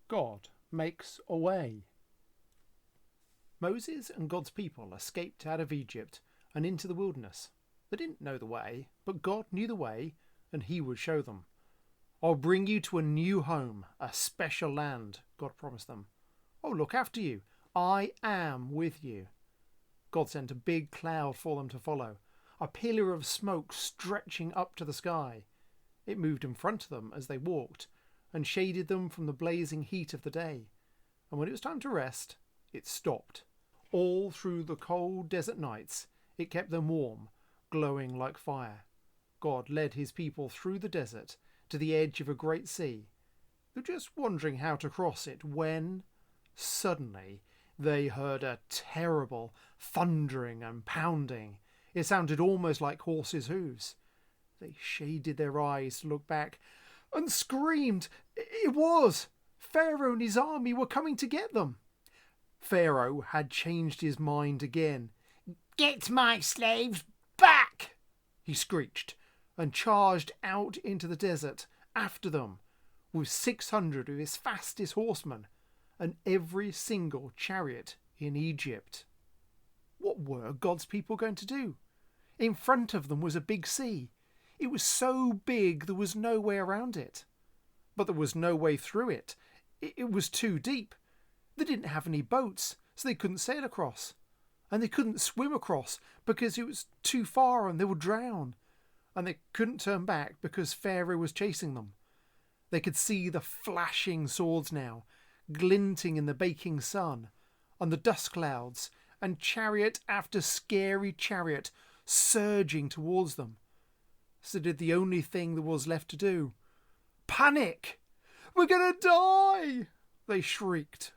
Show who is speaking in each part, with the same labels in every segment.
Speaker 1: God makes a way. Moses and God's people escaped out of Egypt and into the wilderness. They didn't know the way, but God knew the way, and he would show them. I'll bring you to a new home, a special land, God promised them. I'll look after you. I am with you. God sent a big cloud for them to follow, a pillar of smoke stretching up to the sky. It moved in front of them as they walked and shaded them from the blazing heat of the day. And when it was time to rest, it stopped. All through the cold desert nights, it kept them warm, glowing like fire. God led his people through the desert to the edge of a great sea. They were just wondering how to cross it when, suddenly, they heard a terrible thundering and pounding. It sounded almost like horses' hooves. They shaded their eyes to look back and screamed. It was! Pharaoh and his army were coming to get them. Pharaoh had changed his mind again. "Get my slaves back!" he screeched, and charged out into the desert after them with 600 of his fastest horsemen and every single chariot in Egypt. What were God's people going to do? In front of them was a big sea. It was so big there was no way around it. But there was no way through it. It was too deep. They didn't have any boats, so they couldn't sail across. And they couldn't swim across because it was too far and they would drown. And they couldn't turn back because Pharaoh was chasing them. They could see the flashing swords now, glinting in the baking sun, and the dust clouds, and chariot after scary chariot surging towards them. So they did the only thing there was left to do. Panic! "We're going to die!" they shrieked.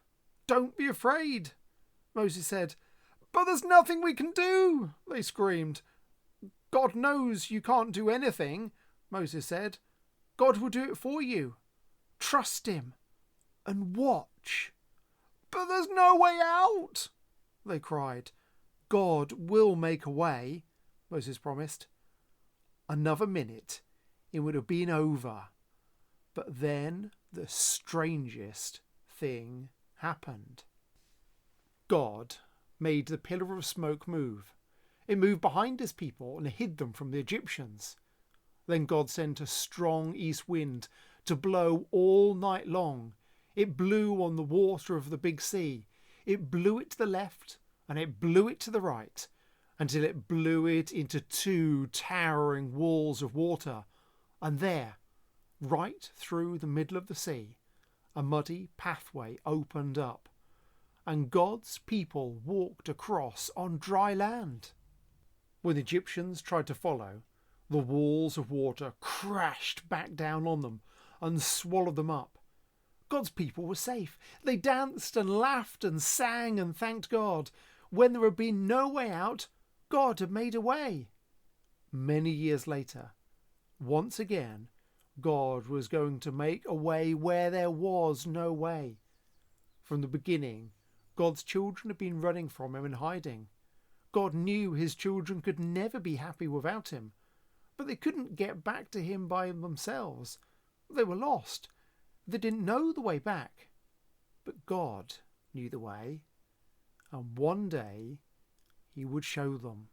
Speaker 1: "Don't be afraid," Moses said. "But there's nothing we can do," they screamed. "God knows you can't do anything," Moses said. "God will do it for you. Trust him and watch." "But there's no way out," they cried. "God will make a way," Moses promised. Another minute, it would have been over. But then the strangest thing happened. God made the pillar of smoke move. It moved behind his people and hid them from the Egyptians. Then God sent a strong east wind to blow all night long. It blew on the water of the big sea. It blew it to the left and it blew it to the right until it blew it into two towering walls of water. And there, right through the middle of the sea, a muddy pathway opened up, and God's people walked across on dry land. When the Egyptians tried to follow, the walls of water crashed back down on them and swallowed them up. God's people were safe. They danced and laughed and sang and thanked God. When there had been no way out, God had made a way. Many years later, once again, God was going to make a way where there was no way. From the beginning, God's children had been running from him and hiding. God knew his children could never be happy without him, but they couldn't get back to him by themselves. They were lost. They didn't know the way back. But God knew the way, and one day he would show them.